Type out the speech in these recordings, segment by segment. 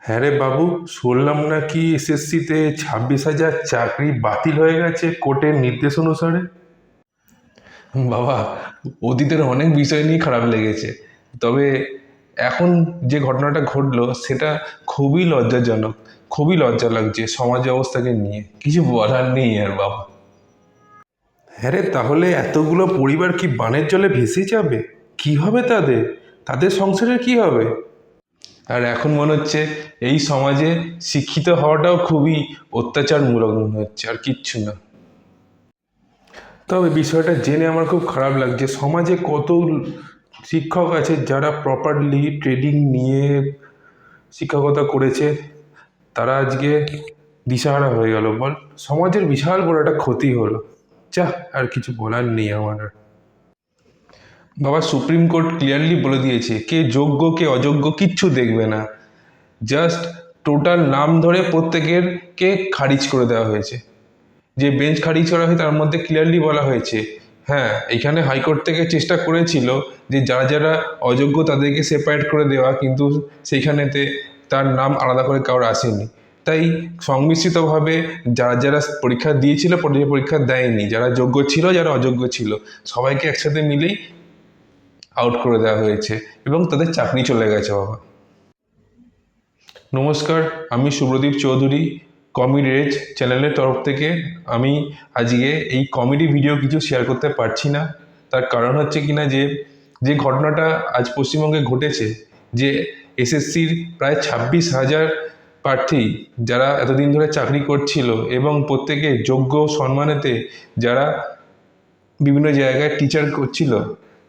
হ্যাঁ রে বাবু, শুনলাম নাকি এসএসসিতে 26,000 চাকরি বাতিল হয়ে গেছে কোর্টের নির্দেশ অনুসারে। বাবা, অতীতের অনেক বিষয় নিয়ে খারাপ লেগেছে। তবে এখন যে ঘটনাটা ঘটলো সেটা খুবই লজ্জাজনক। খুবই লজ্জা লাগছে সমাজ ব্যবস্থাকে নিয়ে, কিছু বলার নেই আর বাবা। হ্যাঁ রে, তাহলে এতগুলো পরিবার কি বানের জলে ভেসে যাবে? কি হবে তাদের? তাদের সংসারের কি হবে? আর এখন মনে হচ্ছে এই সমাজে শিক্ষিত হওয়াটাও খুবই অত্যাচারমূলক মনে হচ্ছে, আর কিচ্ছু না। তবে বিষয়টা জেনে আমার খুব খারাপ লাগছে। সমাজে কত শিক্ষক আছে যারা প্রপারলি ট্রেনিং নিয়ে শিক্ষকতা করেছে, তারা আজকে দিশাহারা হয়ে গেল। বল, সমাজের বিশাল বড় একটা ক্ষতি হলো। যা, আর কিছু বলার নেই আমার আর। বাবা, সুপ্রিম কোর্ট ক্লিয়ারলি বলে দিয়েছে কে যোগ্য কে অযোগ্য কিচ্ছু দেখবে না। জাস্ট টোটাল নাম ধরে প্রত্যেকের কে খারিজ করে দেওয়া হয়েছে। যে বেঞ্চ খারিজ করা হয় তার মধ্যে ক্লিয়ারলি বলা হয়েছে, হ্যাঁ এখানে হাইকোর্ট থেকে চেষ্টা করেছিল যে যারা যারা অযোগ্য তাদেরকে সেপারেট করে দেওয়া, কিন্তু সেইখানেতে তার নাম আলাদা করে কারোর আসেনি। তাই সংমিশ্রিতভাবে যারা যারা পরীক্ষা দিয়েছিল পরীক্ষা দেয়নি, যারা যোগ্য ছিল যারা অযোগ্য ছিল সবাইকে একসাথে মিলেই আউট করে দেওয়া হয়েছে এবং তাদের চাকরি চলে গেছে বাবা। নমস্কার, আমি শুভ্রদীপ চৌধুরী, কমেডি রেজ চ্যানেলের তরফ থেকে আমি আজকে এই কমেডি ভিডিও কিছু শেয়ার করতে পারছি না। তার কারণ হচ্ছে কিনা যে যে ঘটনাটা আজ পশ্চিমবঙ্গে ঘটেছে, যে এসএসসির প্রায় 26,000 প্রার্থী যারা এতদিন ধরে চাকরি করছিল এবং প্রত্যেকে যোগ্য সম্মানেতে যারা বিভিন্ন জায়গায় টিচার করছিল,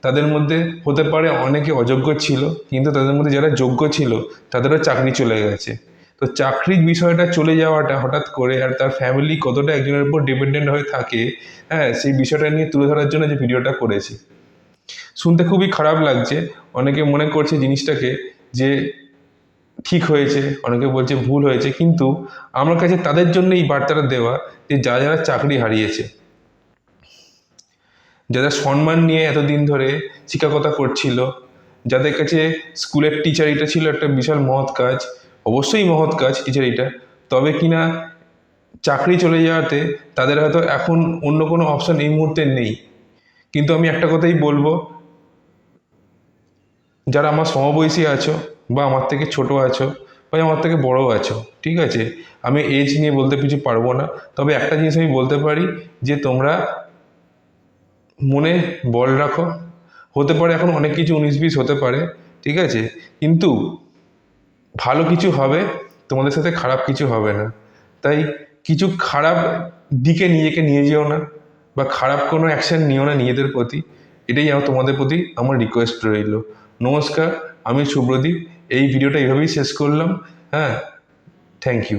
তাদের মধ্যে হতে পারে অনেকে অযোগ্য ছিল, কিন্তু তাদের মধ্যে যারা যোগ্য ছিল তাদেরও চাকরি চলে গেছে। তো চাকরির বিষয়টা চলে যাওয়াটা হঠাৎ করে, আর তার ফ্যামিলি কতটা একজনের উপর ডিপেন্ডেন্ট হয়ে থাকে, হ্যাঁ সেই বিষয়টা নিয়ে তুলে ধরার জন্য যে ভিডিওটা করেছি। শুনতে খুবই খারাপ লাগছে। অনেকে মনে করছে জিনিসটাকে যে ঠিক হয়েছে, অনেকে বলছে ভুল হয়েছে, কিন্তু আমার কাছে তাদের জন্য এই বার্তাটা দেওয়া যে যারা যারা চাকরি হারিয়েছে, যারা সম্মান নিয়ে এতদিন ধরে শিক্ষকতা করছিল, যাদের কাছে স্কুলের টিচার এটা ছিল একটা বিশাল মহৎ কাজ, অবশ্যই মহৎ কাজ টিচার এটা, তবে কিনা চাকরি চলে যাওয়াতে তাদের হয়তো এখন অন্য কোনো অপশন এই মুহূর্তে নেই। কিন্তু আমি একটা কথাই বলবো, যারা আমার সমবয়সী আছো বা আমার থেকে ছোট আছো বা আমার থেকে বড় আছো, ঠিক আছে, আমি এজ নিয়ে বলতে কিছু পারবো না, তবে একটা জিনিস আমি বলতে পারি যে তোমরা মনে বল রাখো। হতে পারে এখন অনেক কিছু 19-20 হতে পারে, ঠিক আছে, কিন্তু ভালো কিছু হবে, তোমাদের সাথে খারাপ কিছু হবে না। তাই কিছু খারাপ দিকে নিজেকে নিয়ে যেও না, বা খারাপ কোনো অ্যাকশন নিও না নিজেদের প্রতি। এটাই আমার তোমাদের প্রতি আমার রিকোয়েস্ট রইল। নমস্কার, আমি শুভ্রদীপ। এই ভিডিওটা এইভাবেই শেষ করলাম। হ্যাঁ, থ্যাংক ইউ।